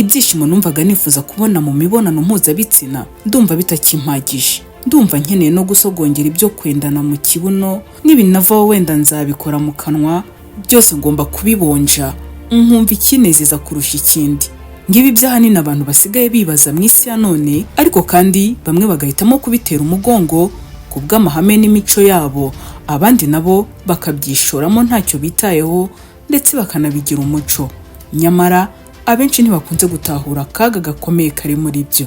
ibyishimo numvaga nifuza kubona mu mibonano mpuzabitsina ndumva bitakimpagije. Ndumva nkeneye no gusogongera ibyo kwendana mu kibuno, n'ibinavaho wenda nzabikora mu kanwa, byose ngomba kubibonja nkumva ikinezeza kurusha ikindi. Ngibi byahanini abantu basigaye bibaza mu isi ya none, ariko kandi bamwe bagahitamo kubitera umugongo kubw'amahame n'imico yabo, abandi nabo bakabyishoramo ntacyo bitayeho ndetse bakanabigira umuco. Nyamara abenshi ntibakunze gutahura akaga gakomeye kari muri byo.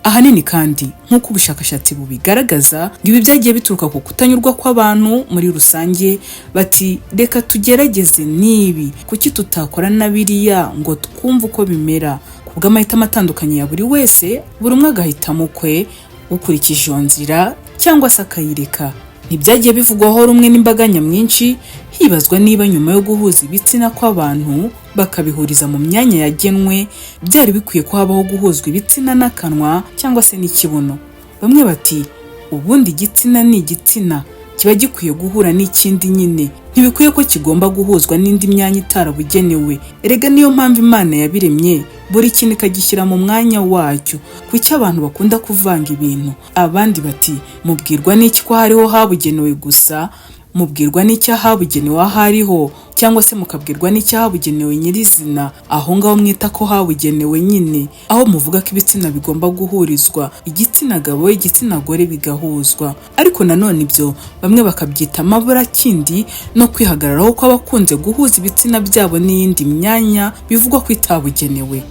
Ahanini kandi nk'uko ubushakashatsi bubigaragaza, ibi byagiye bituruka ku kutanyurwa kw'abantu muri rusange. Bati reka tugerageze nibi, kuki tutakora na biriya ngo twumve uko bimera. Kubw'amahitamo atandukanye ya buri wese, buri umwe agahitamo kwe ukurikije iyo nzira cyangwa se akayireka. Ntibyagiye bivugwaho rumwe n'imbaga nyamwinshi, hibazwa niba nyuma yo guhuza ibitsina kw'abantu bakabihuriza mu myanya yagenwe, byari bikwiye ko habaho guhuzwa ibitsina n'akanwa cyangwa se n'ikibuno. Bamwe bati ubundi igitsina ni igitsina, kiba gikwiye guhura n'ikindi nyine, ntibikwiye ko kigomba guhuzwa n'indi myanya itarabugenewe. Erega niyo mpamvu Imana yabiremye, buri kintu ikagishyira mu mwanya wacyo. Kuki abantu bakunda kuvanga ibintu? Abandi bati mubwirwa n'iki ko hariho habugenewe gusa, mubwirwa n'icyo habugenewe ahariho, cyangwa se mukabwirwa n'icyo habugenewe nyirizina, aho ngaho mwita ko habugenewe nyine, aho muvuga ko ibitsina bigomba guhurizwa, igitsina gabo igitsina gore bigahuzwa. Ariko nanone ibyo bamwe bakabyita amaburakindi no kwihagararaho ko abakunze guhuza ibitsina byabo n'iyindi myanya bivugwa ko itabugenewe.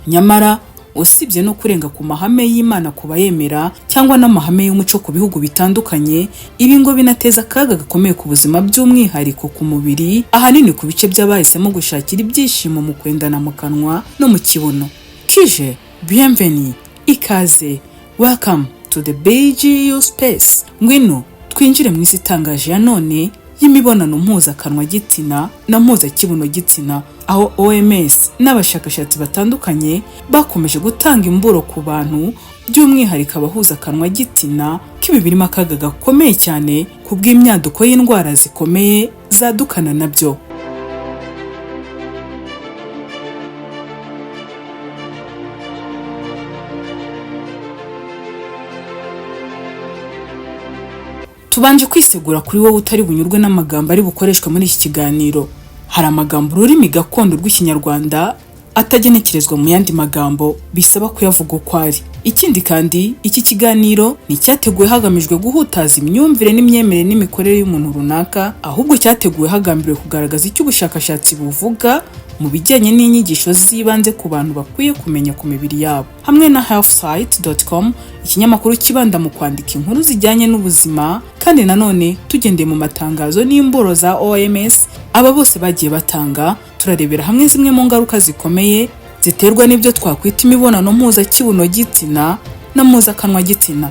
Nyamara usibye no kurenga ku mahame y'Imana ku bayemera cyangwa n'amahame y'umuco ku bihugu bitandukanye, ibi ngo binateza akaga gakomeye ku buzima by'umwihariko ku mubiri, ahanini ku bice by'abahisemo gushakira ibyishimo mu kwendana mu kanwa no mu kibuno. Kije, bienvenue, ikaze, welcome to the BGU space. Ngwino twinjire mu isi itangaje ya none y'imibonano mpuzakanwa gitsina na mpuzakibuno gitsina, aho OMS n'abashakashatsi batandukanye bakomeje gutanga imburo ku bantu, by'umwihariko abahuza akanwa gitsina, ko ibi birimo akaga gakomeye cyane ku bw'imyaduko y'indwara zikomeye zadukana nabyo. Tubanje kwisegura kuri wowe utari bunyurwe n'amagambo ari bukoreshwa muri iki kiganiro. Hari amagambo ururimi gakondo rw'ikinyarwanda atagenekerezwa mu yandi magambo, bisaba kuyavuga uko ari. Ikindi kandi iki kiganiro nticyateguwe hagamijwe guhutaza imyumvire n'imyemerere n'imikorere y'umuntu runaka, ahubwo cyateguwe hagambiriwe kugaragaza icyo ubushakashatsi buvuga mu bijyanye n'inyigisho zibanze ku bantu bakwiye kumenya ku mibiri yabo. Hamwe na healthsite.com, ikinyamakuru kibanda mu kwandika inkuru zijyanye n'ubuzima, kandi nanone tugendeye mu matangazo n'imburo za OMS aba bose bagiye batanga, turarebera hamwe zimwe mu ngaruka zikomeye ziterwa n'ibyo twakwita imibonano mpuzakibuno gitsina na mpuzakanwa gitsina.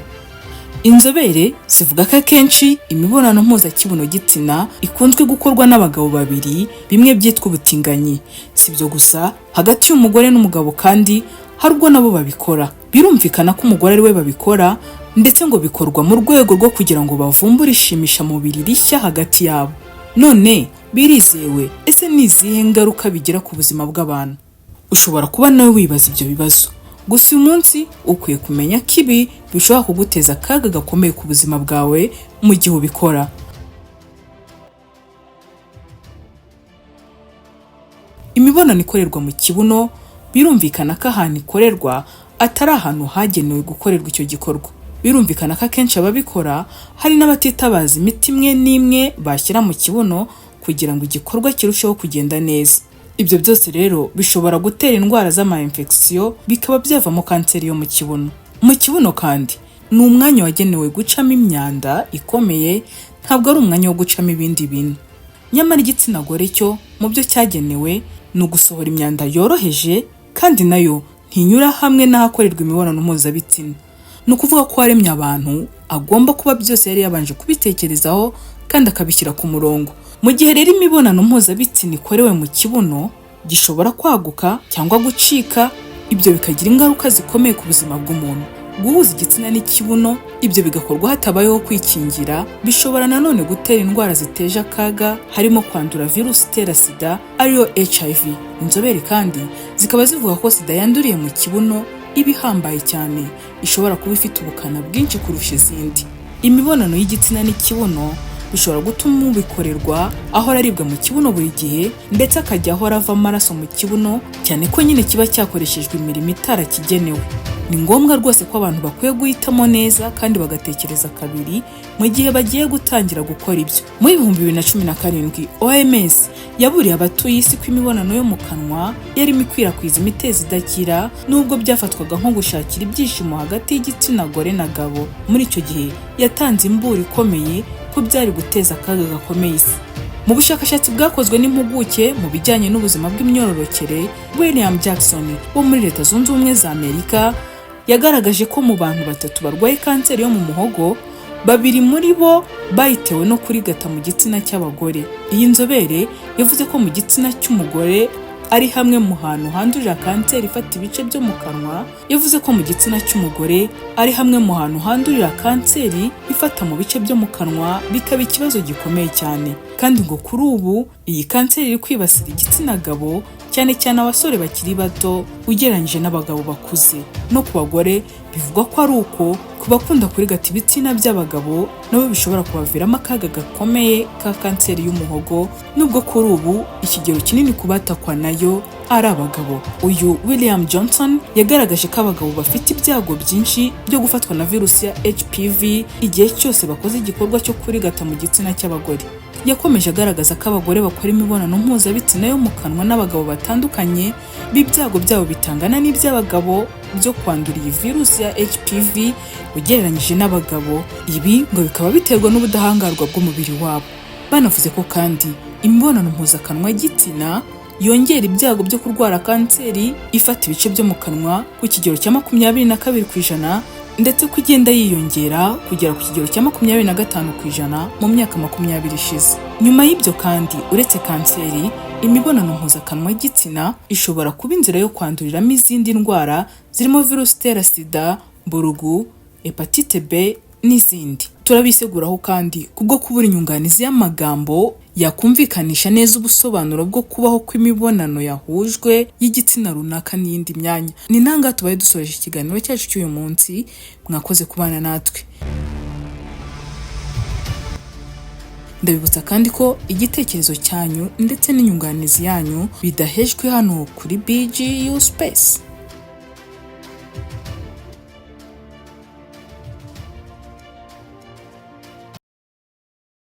Inzobere zivuga ko akenshi imibonano mpuzakibuno gitsina ikunzwe gukorwa n'abagabo babiri, bimwe byitwa ubutinganyi. Si byo gusa, hagati y'umugore n'umugabo kandi hari ubwo nabo babikora. Birumvikana ko umugore ari we babikora, ndetse ngo bikorwa mu rwego rwo kugira ngo bavumbure ishimisha mubiri rishya hagati yabo. None birizewe? Ese ni izihe ngaruka bigira ku buzima bw'abantu? Ushobora kuba nawe wibaza ibyo bibazo. Gusa uyu munsi ukwiye kumenya ko ibi bishobora kuguteza akaga gakomeye ku buzima bwawe mu gihe ubikora. Imibonano ikorerwa mu kibuno, birumvikana ko ahantu ikorerwa atari ahantu hagenewe gukorerwa icyo gikorwa. Birumvikana ko akenshi ababikora hari n'abatitabaza imiti imwe n'imwe bashyira mu kibuno kugira ngo igikorwa kirusheho kugenda neza. Ibyo byose rero bishobora gutera indwara z'ama-infection, bikaba byavamo kanseri yo mu kibuno. Mu kibuno kandi ni umwanya wagenewe gucamo imyanda ikomeye, ntabwo ari umwanya wo gucamo ibindi bintu. Nyamara igitsina gore cyo mu byo cyagenewe ni ugusohora imyanda yoroheje, kandi nayo ntinyura hamwe n'ahakorerwa imibonano mpuzabitsina. Ni ukuvuga ko waremye abantu agomba kuba byose yari yabanje kubitekerezaho kandi akabishyira ku murongo. Mu gihe rero imibonano mpuzabitsina ikorewe mu kibuno, gishobora kwaguka cyangwa gucika, ibyo bikagira ingaruka zikomeye ku buzima bw'umuntu. guhuza igitsina n'ikibuno, ibyo bigakorwa hatabayeho kwikingira, bishobora nanone gutera indwara ziteje akaga harimo kwandura virusi itera sida ariyo HIV. Inzobere kandi zikaba zivuga ko sida yanduriye mu kibuno iba ihambaye cyane, ishobora kuba ifite ubukana bwinshi kurusha izindi. Imibonano y'igitsina n'ikibuno bishobora gutuma ubikorerwa ahora aribwa mu kibuno buri gihe, ndetse akajya ahora ava amaraso mu kibuno, cyane ko nyine kiba cyakoreshejwe imirimo itarakigenewe. Ni ngombwa rwose ko abantu bakwiye guhitamo neza kandi bagatekereza kabiri mu gihe bagiye gutangira gukora ibyo. Mu 2017 OMS yaburiye abatuye isi ko imibonano yo mu kanwa yarimo ikwirakwiza imitezi idakira, nubwo byafatwaga nko gushakira ibyishimo hagati y'igitsina gore na gabo. Muri icyo gihe yatanze imburo ikomeye ko byari guteza akaga gakomeye isi. Mu bushakashatsi bwakozwe n'impuguke mu bijyanye n'ubuzima bw'imyororokere, William Jackson wo muri Leta Zunze Ubumwe za Amerika yagaragaje ko mu bantu 3 barwaye kanseri yo mu muhogo, 2 muri bo bayitewe no kurigata mu gitsina cy'abagore. Iyi nzobere yavuze ko mu gitsina cy'umugore ari hamwe mu hantu handurira kanseri ifata ibice byo mu kanwa, yavuze ko mu gitsina cy'umugore ari hamwe mu hantu handurira kanseri ifata mu bice byo mu kanwa, bikaba ikibazo gikomeye cyane. Kandi ngo kuri ubu iyi kanseri iri kwibasira igitsina gabo, cyane cyane abasore bakiri bato ugereranyije n'abagabo bakuze. No ku bagore bivugwa ko ari uko, ku bakunda kurigata ibitsina by'abagabo nabo bishobora kubaviramo akaga gakomeye ka kanseri y'umuhogo, nubwo kuri ubu ikigero kinini ku batakwa nayo ari abagabo. Uyu William Johnson yagaragaje ko abagabo bafite ibyago byinshi byo gufatwa na virusi ya HPV igihe cyose bakoze igikorwa cyo kurigata mu gitsina cy'abagore. Yakomeje agaragaza ko abagore bakora imibonano mpuzabitsina yo mu kanwa n'abagabo batandukanye b'ibyago byabo bitangana n'iby'abagabo byo kwandura iyi virusi ya HPV ugereranyije n'abagabo. Ibi ngo bikaba biterwa n'ubudahangarwa bw'umubiri wabo. Banavuze ko kandi imibonano mpuzakanwa y'igitsina yongera ibyago byo kurwara kanseri ifata ibice byo mu kanwa ku kigero cya 22%, ndetse ko igenda yiyongera kugera ku kigero cya 25% mu myaka 20 ishize. Nyuma y'ibyo kandi, uretse kanseri, imibonano mpuzakanwa y'igitsina ishobora kuba inzira yo kwanduriramo izindi ndwara zirimo virusi itera sida, mburugu, hepatite B n'izindi. Turabiseguraho kandi kubwo kubura inyunganizi y'amagambo yakumvikanisha neza ubusobanuro bwo kubaho kw'imibonano yahujwe y'igitsina runaka n'iyindi myanya. Ni nanga tubaye dusoreje ikiganiro cyacu cy'uyu munsi. Mwakoze kubana natwe. Ndabibutsa kandi ko igitekerezo cyanyu ndetse n'inyunganizi yanyu bidahejwe hano kuri BGU Space.